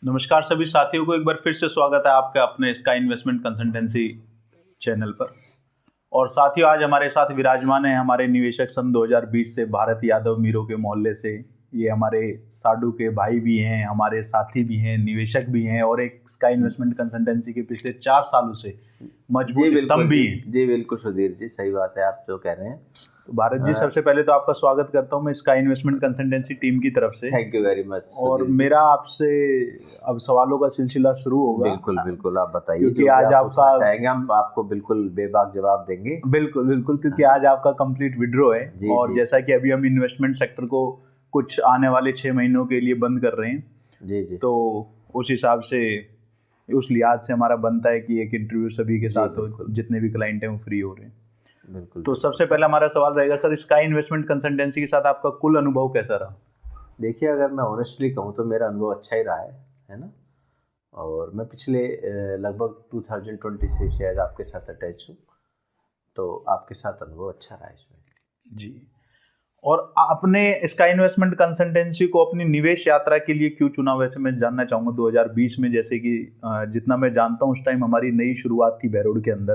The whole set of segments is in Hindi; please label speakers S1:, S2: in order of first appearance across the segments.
S1: नमस्कार सभी साथियों को, एक बार फिर से स्वागत है आपका अपने स्काई इन्वेस्टमेंट कंसल्टेंसी चैनल पर। और साथियों, आज हमारे साथ विराजमान है हमारे निवेशक सन 2020 से भारत यादव मीरो के मोहल्ले से। ये हमारे साडू के भाई भी हैं, हमारे साथी भी हैं, निवेशक भी हैं और एक स्काई इन्वेस्टमेंट कंसल्टेंसी के पिछले 4 सालों से मजबूत स्तंभ भी हैं।
S2: जी बिल्कुल सुधीर जी, सही बात है आप जो कह रहे हैं।
S1: तो भारत जी, सबसे पहले तो आपका स्वागत करता हूं मैं स्काई इन्वेस्टमेंट कंसल्टेंसी टीम की तरफ से।
S2: Thank you very much.
S1: और मेरा आपसे अब सवालों का सिलसिला शुरू होगा।
S2: बिल्कुल बिल्कुल, आप बताइए,
S1: क्योंकि आज आपका
S2: चाहेंगे हम आपको बिल्कुल बेबाक जवाब देंगे।
S1: बिल्कुल बिल्कुल, क्योंकि आज आपका कंप्लीट विड्रॉ है। और जैसा कि अभी हम इन्वेस्टमेंट सेक्टर को कुछ आने वाले 6 महीनों के लिए बंद कर रहे हैं,
S2: जी,
S1: तो उस हिसाब से उस लिहाज से हमारा बनता है कि एक इंटरव्यू सभी के साथ हो, जितने भी क्लाइंट हैं वो फ्री हो रहे हैं।
S2: बिल्कुल।
S1: तो सबसे पहला हमारा सवाल रहेगा सर, स्काई इन्वेस्टमेंट कंसल्टेंसी के साथ आपका कुल अनुभव कैसा रहा?
S2: देखिए, अगर मैं ऑनेस्टली कहूँ तो मेरा अनुभव अच्छा ही रहा है ना। और मैं पिछले लगभग 2020 से शायद आपके साथ अटैच हूँ, तो आपके साथ अनुभव अच्छा रहा इसमें।
S1: जी। और आपने स्काई इन्वेस्टमेंट कंसल्टेंसी को अपनी निवेश यात्रा के लिए क्यों चुना, वैसे मैं जानना चाहूँगा। 2020 में, जैसे कि जितना मैं जानता हूँ उस टाइम हमारी नई शुरुआत थी भैरोड के अंदर,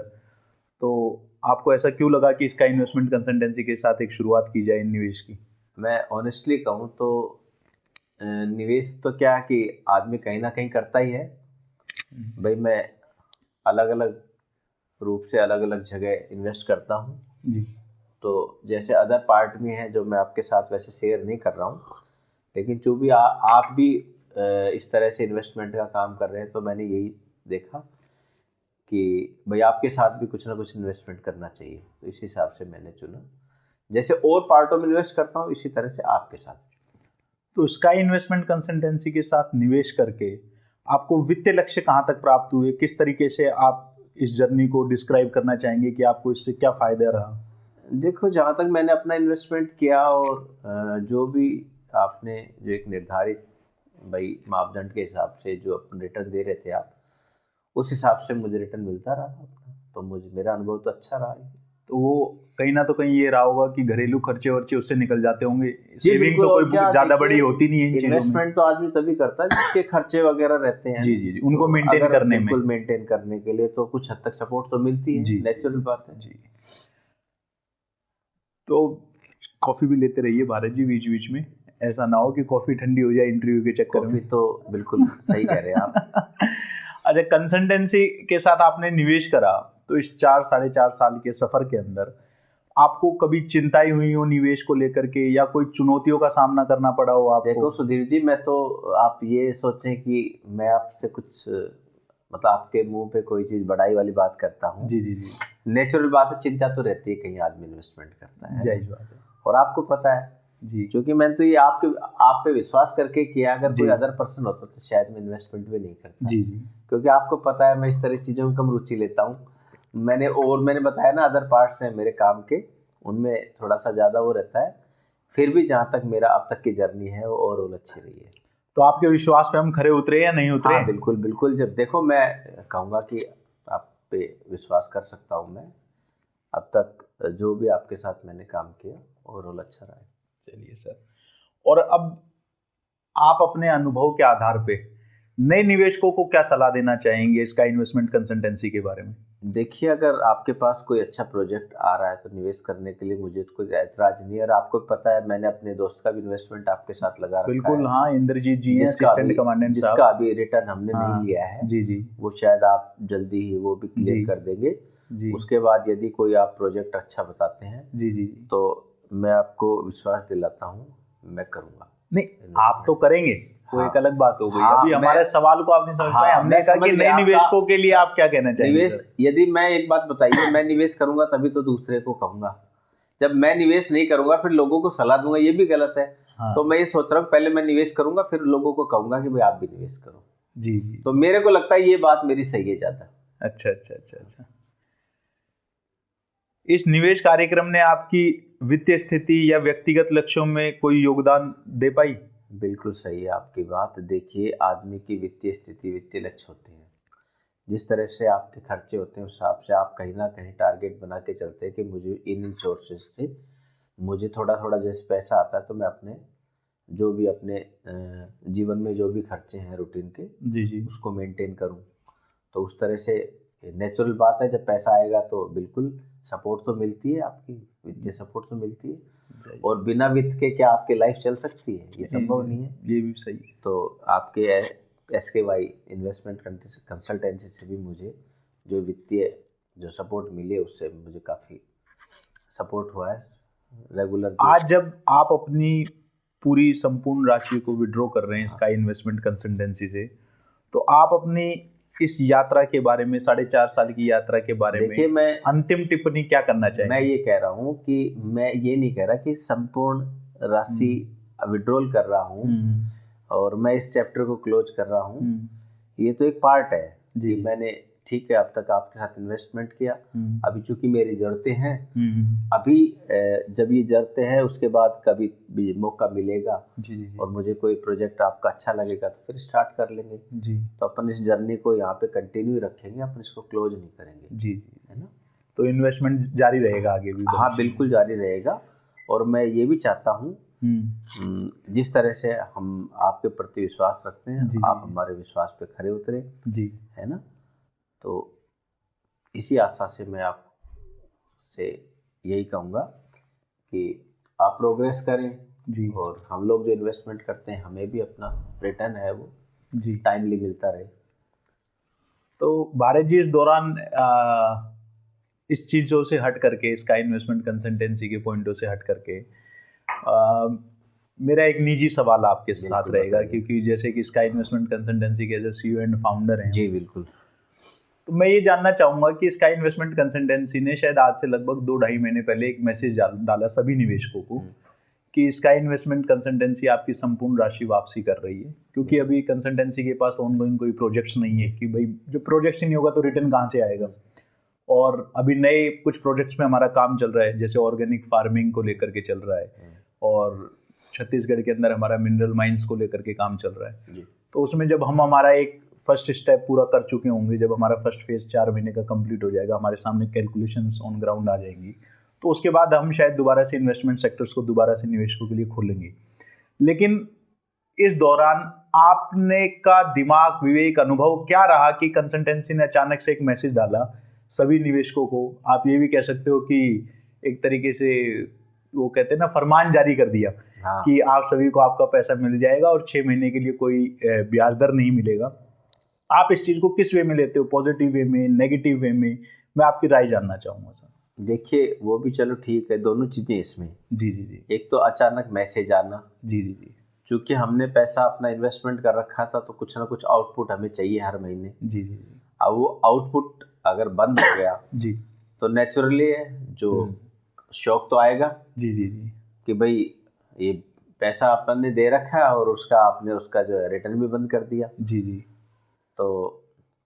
S1: तो आपको ऐसा क्यों लगा कि स्काई इन्वेस्टमेंट कंसल्टेंसी के साथ एक शुरुआत की जाए निवेश की?
S2: मैं ऑनेस्टली कहूँ तो निवेश तो क्या कि आदमी कहीं ना कहीं करता ही है भाई। मैं अलग अलग रूप से अलग अलग जगह इन्वेस्ट करता हूँ
S1: जी।
S2: तो जैसे अदर पार्ट में है जो मैं आपके साथ वैसे शेयर नहीं कर रहा हूँ, लेकिन जो भी आप भी इस तरह से इन्वेस्टमेंट का काम कर रहे हैं, तो मैंने यही देखा कि भाई आपके साथ भी कुछ ना कुछ इन्वेस्टमेंट करना चाहिए, तो इस हिसाब से मैंने चुना। जैसे और पार्टों में इन्वेस्ट करता हूँ, इसी तरह से आपके साथ।
S1: तो स्काई इन्वेस्टमेंट कंसल्टेंसी के साथ निवेश करके आपको वित्तीय लक्ष्य कहाँ तक प्राप्त हुए? किस तरीके से आप इस जर्नी को डिस्क्राइब करना चाहेंगे कि आपको इससे क्या फायदा रहा?
S2: देखो, जहाँ तक मैंने अपना इन्वेस्टमेंट किया और जो भी आपने जो एक निर्धारित भाई मापदंड के हिसाब से जो रिटर्न दे रहे थे आप, उस हिसाब से मुझे रिटर्न मिलता रहा अपना, तो मुझे मेरा अनुभव तो अच्छा रहा है।
S1: तो वो कहीं ना तो कहीं ये रहा होगा कि घरेलू खर्चे वर्चे उससे निकल जाते होंगे। सेविंग तो कोई ज्यादा बड़ी होती नहीं है।
S2: इन्वेस्टमेंट तो आदमी तभी करता है जिसके खर्चे वगैरह रहते हैं।
S1: जी, उनको मेंटेन करने में,
S2: बिल्कुल मेंटेन करने के लिए तो कुछ हद तक सपोर्ट तो मिलती है, नेचुरल बात है
S1: जी। तो कॉफी भी लेते रहिए भारत जी बीच बीच में, ऐसा ना हो कि कॉफी ठंडी हो जाए इंटरव्यू के चक्कर में।
S2: कॉफी तो बिल्कुल सही कह रहे हैं आप।
S1: अच्छा, कंसल्टेंसी के साथ आपने निवेश करा, तो इस 4-4.5 साल के सफर के अंदर आपको कभी चिंताएं हुई हो निवेश को लेकर के, या कोई चुनौतियों का सामना करना पड़ा हो आपको?
S2: देखो सुधीर जी, मैं तो आप ये सोचें कि मैं आपसे कुछ मतलब आपके मुंह पे कोई चीज बढ़ाई वाली बात करता हूँ।
S1: जी।
S2: नेचुरल बात है, चिंता तो रहती है, कहीं आदमी इन्वेस्टमेंट करता है,
S1: जायज बात है।
S2: और आपको पता है
S1: जी,
S2: क्योंकि मैंने तो ये आप पे विश्वास करके किया। अगर कोई अदर पर्सन होता तो शायद मैं इन्वेस्टमेंट भी नहीं करता।
S1: जी,
S2: क्योंकि आपको पता है मैं इस तरह चीज़ों में कम रुचि लेता हूँ। मैंने बताया ना, अदर पार्ट्स हैं मेरे काम के, उनमें थोड़ा सा ज़्यादा वो रहता है। फिर भी जहाँ तक मेरा अब तक की जर्नी है वो ओवरऑल अच्छी रही है।
S1: तो आपके विश्वास पे हम खरे उतरे या नहीं उतरे?
S2: हाँ बिल्कुल बिल्कुल। जब देखो, मैं कहूँगा कि आप पे विश्वास कर सकता हूँ मैं। अब तक जो भी आपके साथ मैंने काम किया ओवरऑल अच्छा रहा है।
S1: चलिए सर, और अब आप अपने अनुभव के आधार पे नए निवेशकों को क्या सलाह देना चाहेंगे इसका इन्वेस्टमेंट कंसल्टेंसी के बारे में?
S2: देखिए, अगर आपके पास कोई अच्छा प्रोजेक्ट आ रहा है तो निवेश करने के लिए मुझे तो कोई ऐतराज नहीं है। और आपको पता है मैंने अपने दोस्त का भी इन्वेस्टमेंट आपके साथ लगा रखा है।
S1: बिल्कुल, हाँ, इंद्रजीत जी हैं, असिस्टेंट कमांडेंट साहब,
S2: जिसका अभी रिटर्न हमने नहीं लिया है।
S1: जी।
S2: वो शायद आप जल्दी ही वो भी क्लियर कर देंगे। उसके बाद यदि कोई आप प्रोजेक्ट अच्छा बताते हैं जी, तो मैं आपको विश्वास दिलाता हूँ मैं करूँगा।
S1: नहीं, आप तो करेंगे, वो एक अलग बात हो गई। अभी हमारे सवाल को आप नहीं समझ पाए। हमने कहा कि नए निवेशकों के लिए आप क्या कहना चाहेंगे?
S2: निवेश, यदि मैं एक बात बताइए, मैं निवेश करूंगा तभी तो दूसरे को कहूंगा। जब मैं निवेश नहीं करूंगा फिर लोगों को सलाह दूंगा, ये भी गलत है। तो मैं ये सोच रहा हूँ पहले मैं निवेश करूंगा, फिर लोगों को कहूंगा कि भाई आप भी निवेश करो।
S1: जी।
S2: तो मेरे को लगता है ये बात मेरी सही है ज्यादा।
S1: अच्छा। इस निवेश कार्यक्रम ने आपकी वित्तीय स्थिति या व्यक्तिगत लक्ष्यों में कोई योगदान दे पाई?
S2: बिल्कुल सही है आपकी बात। देखिए, आदमी की वित्तीय स्थिति वित्तीय लक्ष्य होते हैं। जिस तरह से आपके खर्चे होते हैं उस हिसाब से आप कहीं ना कहीं टारगेट बना के चलते हैं कि मुझे इन सोर्सेज से मुझे थोड़ा थोड़ा जैसे पैसा आता है तो मैं अपने जो भी अपने जीवन में जो भी खर्चे हैं रूटीन के,
S1: जी जी
S2: उसको मेंटेन करूं। तो उस तरह से नेचुरल बात है, जब पैसा आएगा तो बिल्कुल सपोर्ट तो मिलती है, आपकी वित्तीय सपोर्ट तो मिलती है। और बिना वित्त के क्या आपकी लाइफ चल सकती है? ये संभव नहीं है।
S1: ये भी सही है।
S2: तो आपके SKY इन्वेस्टमेंट कंसल्टेंसी से भी मुझे जो वित्तीय जो सपोर्ट मिली है, उससे मुझे काफ़ी सपोर्ट हुआ है रेगुलर।
S1: आज जब आप अपनी पूरी संपूर्ण राशि को विड्रॉ कर रहे हैं स्काई इन्वेस्टमेंट कंसल्टेंसी से, तो आप अपनी इस यात्रा के बारे में, 4.5 साल की यात्रा के बारे में
S2: मैं
S1: अंतिम टिप्पणी क्या करना चाहेंगे?
S2: मैं ये कह रहा हूँ कि मैं ये नहीं कह रहा कि संपूर्ण राशि विड्रॉल कर रहा हूँ और मैं इस चैप्टर को क्लोज कर रहा हूँ। ये तो एक पार्ट है कि मैंने, ठीक है, अब तक आपके साथ इन्वेस्टमेंट किया, अभी चूंकि मेरी ज़रूरतें हैं, अभी जब ये ज़रूरतें हैं उसके बाद कभी भी मौका मिलेगा और मुझे कोई प्रोजेक्ट आपका अच्छा लगेगा तो फिर स्टार्ट कर लेंगे। तो अपन इस जर्नी को यहाँ पे कंटिन्यू रखेंगे, अपन इसको क्लोज नहीं करेंगे। है ना?
S1: तो इन्वेस्टमेंट जारी रहेगा आगे भी?
S2: हाँ, बिल्कुल जारी रहेगा। और मैं ये भी चाहता हूँ, जिस तरह से हम आपके प्रति विश्वास रखते हैं, आप हमारे विश्वास पे खरे उतरे, है ना? तो इसी आशा से मैं आपसे यही कहूँगा कि आप प्रोग्रेस करें और हम लोग जो इन्वेस्टमेंट करते हैं हमें भी अपना रिटर्न है वो टाइमली मिलता रहे।
S1: तो भारत जी, इस दौरान इस चीज़ों से हट करके, स्काई इन्वेस्टमेंट कंसल्टेंसी के पॉइंटों से हट करके, मेरा एक निजी सवाल आपके साथ रहेगा, क्योंकि जैसे कि स्काई इन्वेस्टमेंट कंसल्टेंसी के एज CEO एंड फाउंडर हैं।
S2: जी बिल्कुल।
S1: तो मैं ये जानना चाहूँगा कि स्काई इन्वेस्टमेंट कंसल्टेंसी ने शायद आज से लगभग 2-2.5 महीने पहले एक मैसेज डाला सभी निवेशकों को कि स्काई इन्वेस्टमेंट कंसल्टेंसी आपकी संपूर्ण राशि वापसी कर रही है, क्योंकि अभी कंसल्टेंसी के पास ऑनगोइंग कोई प्रोजेक्ट्स नहीं है कि भाई जो प्रोजेक्ट्स ही नहीं होगा तो रिटर्न कहाँ से आएगा। और अभी नए कुछ प्रोजेक्ट्स में हमारा काम चल रहा है, जैसे ऑर्गेनिक फार्मिंग को लेकर के चल रहा है और छत्तीसगढ़ के अंदर हमारा मिनरल माइंस को लेकर के काम चल रहा है। तो उसमें जब हम हमारा एक फर्स्ट स्टेप पूरा कर चुके होंगे, जब हमारा फर्स्ट फेज 4 महीने का कंप्लीट हो जाएगा, हमारे सामने कैलकुलेशंस ऑन ग्राउंड आ जाएंगी, तो उसके बाद हम शायद दोबारा से इन्वेस्टमेंट सेक्टर्स को दोबारा से निवेशकों के लिए खोलेंगे। लेकिन इस दौरान आपने का दिमाग, विवेक, अनुभव क्या रहा कि कंसल्टेंसी ने अचानक से एक मैसेज डाला सभी निवेशकों को? आप ये भी कह सकते हो कि एक तरीके से वो कहते हैं ना, फरमान जारी कर दिया कि आप सभी को आपका पैसा मिल जाएगा और 6 महीने के लिए कोई ब्याज दर नहीं मिलेगा। आप इस चीज़ को किस वे में लेते हो? पॉजिटिव वे में, नेगेटिव वे में? मैं आपकी राय जानना चाहूँगा सर।
S2: देखिए, वो भी चलो ठीक है, दोनों चीज़ें इसमें।
S1: जी।
S2: एक तो अचानक मैसेज आना। जी। चूँकि हमने पैसा अपना इन्वेस्टमेंट कर रखा था तो कुछ ना कुछ आउटपुट हमें चाहिए हर महीने। जी। अब वो आउटपुट अगर बंद हो गया तो नेचुरली जो शौक तो आएगा। जी कि भाई ये पैसा अपन ने दे रखा है और उसका आपने उसका जो है रिटर्न भी बंद कर दिया। जी। तो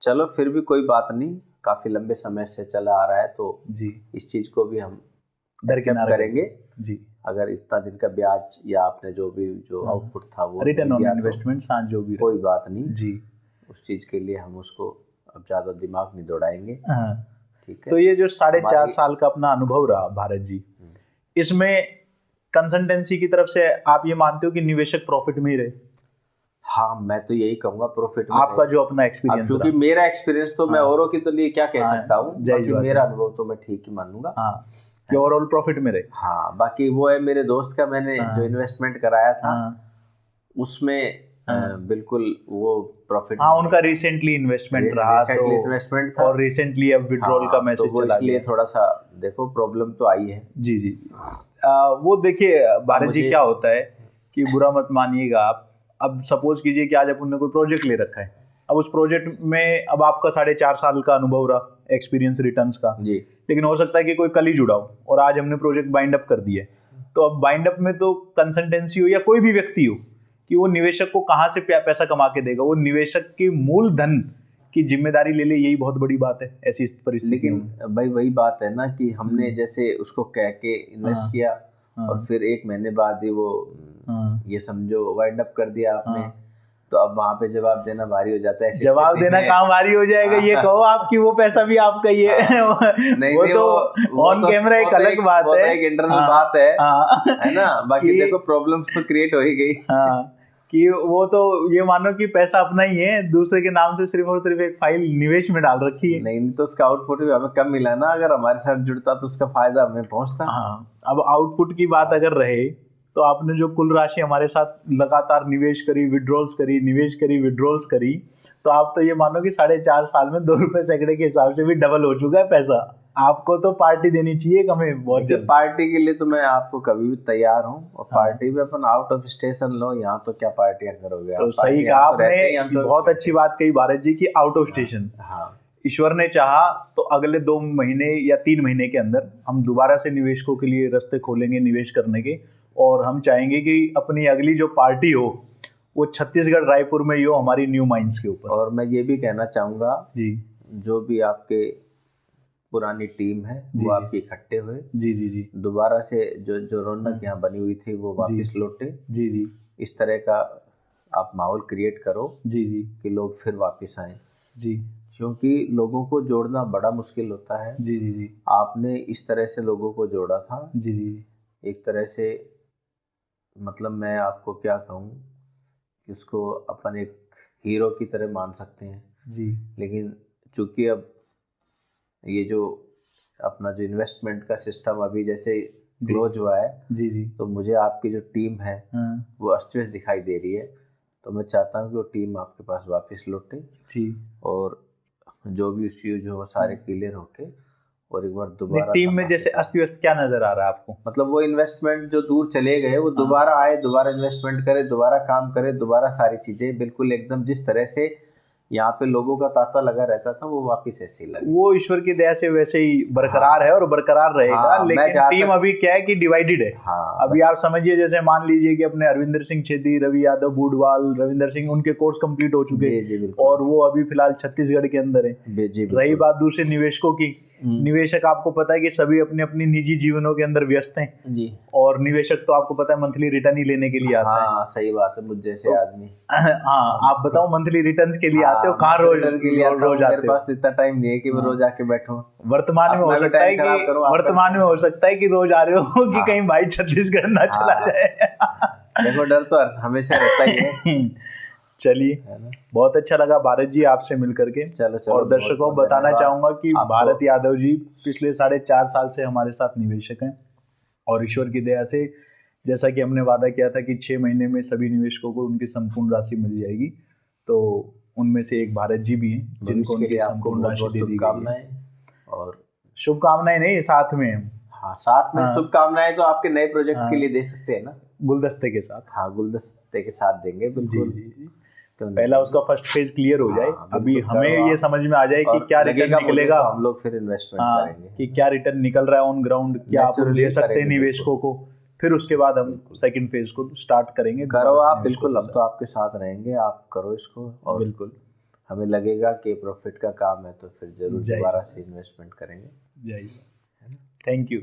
S2: चलो, फिर भी कोई बात नहीं, काफ़ी लंबे समय से चला आ रहा है, तो इस चीज़ को भी हम दरकिनार करेंगे। जी। अगर इतना दिन का ब्याज या आपने जो भी जो आउटपुट था वो
S1: रिटर्न ऑन इन्वेस्टमेंट जो भी,
S2: कोई बात नहीं जी, उस चीज़ के लिए हम उसको अब ज़्यादा दिमाग नहीं दौड़ाएंगे। ठीक है।
S1: तो ये जो 4.5 साल का अपना अनुभव रहा भारत जी, इसमें कंसल्टेंसी की तरफ से आप ये मानते हो कि निवेशक प्रॉफिट में ही रहे?
S2: हाँ, मैं तो यही कहूँगा प्रॉफिट में।
S1: आपका जो अपना एक्सपीरियंस,
S2: क्योंकि मेरा एक्सपीरियंस तो मैं औरों की तो लिए क्या कह सकता हूँ, मेरा अनुभव तो मैं ठीक ही मानूंगा
S1: कि ओवरऑल प्रॉफिट में रहे।
S2: हाँ, बाकी वो है मेरे दोस्त का, मैंने जो इन्वेस्टमेंट कराया था उसमें बिल्कुल वो प्रॉफिट।
S1: हाँ, उनका रिसेंटली इन्वेस्टमेंट रहा,
S2: इन्वेस्टमेंट था
S1: और रिसेंटली अब विड्रॉल का मैसेज चला,
S2: इसलिए थोड़ा सा देखो प्रॉब्लम तो आई है।
S1: जी। वो देखिए भारत जी, क्या होता है कि बुरा मत मानिएगा आप, अब सपोज कीजिए कि आज अपन ने कोई प्रोजेक्ट ले रखा है, अब उस प्रोजेक्ट में अब आपका 4.5 साल का अनुभव रहा, एक्सपीरियंस रिटर्न्स का जी, लेकिन हो सकता है कि कोई कल ही जुड़ा हो और आज हमने प्रोजेक्ट बाइंड अप कर दिया। तो अब बाइंड अप में तो कंसल्टेंसी हो या कोई भी व्यक्ति हो, कि वो निवेशक को कहाँ से पैसा कमा के देगा, वो निवेशक के मूलधन की जिम्मेदारी ले ले, यही बहुत बड़ी बात है ऐसी परिस्थिति।
S2: लेकिन भाई वही बात है ना कि हमने जैसे उसको कह के इन्वेस्ट किया और फिर 1 महीने बाद ही वो ये समझो वाइंड अप कर दिया आपने, तो अब वहाँ पे जवाब देना भारी हो जाता है। ऐसी
S1: जवाब
S2: स्थिति
S1: देना
S2: में-
S1: काम भारी हो जाएगा, ये कहो आपकी वो पैसा भी आपका ही है।
S2: नहीं
S1: वो
S2: नहीं,
S1: तो ऑन
S2: तो-
S1: कैमरा एक
S2: वो तो
S1: अलग बात
S2: वो तो
S1: है,
S2: एक इंटरनल
S1: हाँ,
S2: बात है
S1: हाँ,
S2: है ना। बाकी
S1: कि-
S2: देखो प्रॉब्लम्स तो क्रिएट हो ही गई।
S1: हाँ, कि वो तो ये मानो कि पैसा अपना ही है, दूसरे के नाम से सिर्फ और सिर्फ एक फाइल निवेश में डाल रखी है।
S2: नहीं तो उसका आउटपुट भी हमें कम मिला ना, अगर हमारे साथ जुड़ता तो उसका फायदा हमें पहुंचता।
S1: हाँ, अब आउटपुट की बात अगर रहे तो आपने जो कुल राशि हमारे साथ लगातार निवेश करी, विड्रॉल्स करी, निवेश करी, विड्रॉल्स करी, तो आप तो ये मानो कि 4.5 साल में 2 रुपए सैकड़े के हिसाब से भी डबल हो चुका है पैसा। आपको तो पार्टी देनी चाहिए हमें बहुत
S2: देखिए,
S1: जल्द।
S2: पार्टी के लिए तो मैं आपको कभी भी तैयार हूँ। और
S1: हाँ।
S2: पार्टी भी अपन आउट ऑफ स्टेशन लो, यहाँ तो क्या पार्टियां करोगे
S1: तो
S2: आप,
S1: सही
S2: पार्टी
S1: कहा
S2: यहाँ तो रहते ही,
S1: आपने,
S2: हम तो
S1: बहुत अच्छी बात कही भारत जी की, आउट ऑफ स्टेशन।
S2: हाँ
S1: ईश्वर ने चाहा तो अगले 2 महीने या 3 महीने के अंदर हम दोबारा से निवेशकों के लिए रास्ते खोलेंगे निवेश करने के। और हम चाहेंगे कि अपनी अगली जो पार्टी हो वो छत्तीसगढ़ रायपुर में ही हो, हमारी न्यू माइंस के ऊपर।
S2: और मैं ये भी कहना चाहूँगा,
S1: जी
S2: जो भी आपके पुरानी टीम है
S1: जी,
S2: वो आपकी इकट्ठे हुए,
S1: जी जी जी
S2: दोबारा से जो जो रौनक यहाँ बनी हुई थी वो वापस लौटे।
S1: जी जी
S2: इस तरह का आप माहौल क्रिएट करो
S1: जी जी
S2: कि लोग फिर वापस आए,
S1: जी
S2: क्योंकि लोगों को जोड़ना बड़ा मुश्किल होता है।
S1: जी जी जी
S2: आपने इस तरह से लोगों को जोड़ा था,
S1: जी जी
S2: एक तरह से, मतलब मैं आपको क्या कहूँ कि उसको अपन एक हीरो की तरह मान सकते हैं।
S1: जी
S2: लेकिन चूंकि अब ये जो अपना जो इन्वेस्टमेंट का सिस्टम अभी जैसे क्लोज हुआ है,
S1: जी जी
S2: तो मुझे आपकी जो टीम है
S1: हाँ
S2: वो अस्त व्यस्त दिखाई दे रही है। तो मैं चाहता हूँ कि वो टीम आपके पास वापस लौटे
S1: जी।
S2: और जो भी इश्यूज हो वो सारे क्लियर होके और एक बार
S1: नहीं,
S2: दोबारा
S1: टीम में जैसे अस्त व्यस्त क्या नजर आ रहा है आपको?
S2: मतलब वो इन्वेस्टमेंट जो दूर चले गए वो दोबारा आए, दोबारा इन्वेस्टमेंट करे, दोबारा काम करे, दोबारा सारी चीजें बिल्कुल एकदम जिस तरह से यहाँ पे लोगों का तांता लगा रहता था वो वापस ऐसे ही लगे।
S1: वो ईश्वर की दया से वैसे ही बरकरार है और बरकरार रहेगा।
S2: हाँ,
S1: लेकिन टीम अभी क्या है कि डिवाइडेड है।
S2: हाँ,
S1: अभी आप समझिए, जैसे मान लीजिए कि अपने अरविंदर सिंह छेदी, रवि यादव बूडवाल, रविंदर सिंह, उनके कोर्स कंप्लीट हो चुके हैं और वो अभी फिलहाल छत्तीसगढ़ के अंदर है। रही बात दूसरे निवेशकों की, निवेशक आपको पता है कि सभी अपने अपनी निजी जीवनों के अंदर व्यस्त हैं
S2: जी,
S1: और निवेशक तो आपको पता है मंथली रिटर्न ही लेने के लिए आता है।
S2: हाँ सही बात है, मुझ जैसे आदमी।
S1: हाँ, आप बताओ मंथली रिटर्न्स के लिए आते हो, कहाँ रोज
S2: के लिए आता हूँ,
S1: आते
S2: मेरे
S1: हो?
S2: पास तो इतना टाइम नहीं है कि मैं रोज आके बैठूं।
S1: वर्तमान में हो सकता है कि रोज आ रहे हो कि कहीं भाई छत्तीसगढ़ ना चला जाए।
S2: देखो डर तो हमेशा रहता ही है।
S1: चलिए, बहुत अच्छा लगा भारत जी आपसे मिलकर के।
S2: चलो
S1: और दर्शकों बताना चाहूंगा कि भारत यादव जी पिछले 4.5 साल से हमारे साथ निवेशक हैं और ईश्वर की दया से जैसा कि हमने वादा किया था कि 6 महीने में सभी निवेशकों को उनकी संपूर्ण राशि मिल जाएगी, तो उनमें से एक भारत जी भी हैं जिनको उनकी संपूर्ण राशि दे दी गई है।
S2: और
S1: शुभकामनाएं नहीं, साथ में हम,
S2: हाँ साथ में शुभकामनाएं तो आपके नए प्रोजेक्ट के लिए दे सकते हैं ना,
S1: गुलदस्ते के साथ।
S2: हाँ गुलदस्ते के साथ देंगे बिल्कुल।
S1: पहला उसका फर्स्ट फेज क्लियर हो जाए, अभी हमें ये समझ में आ जाए कि क्या रिटर्न निकलेगा,
S2: तो हम लोग फिर इन्वेस्टमेंट करेंगे
S1: कि क्या रिटर्न निकल रहा है ऑन ग्राउंड, क्या आप दे सकते हैं निवेशकों को। फिर उसके बाद हम सेकंड फेज को स्टार्ट करेंगे।
S2: करो आप, बिल्कुल हम तो आपके साथ रहेंगे, आप करो इसको और
S1: बिल्कुल
S2: हमें लगेगा कि प्रॉफिट का काम है तो फिर जरूर दोबारा से इन्वेस्टमेंट करेंगे।
S1: जय, थैंक यू।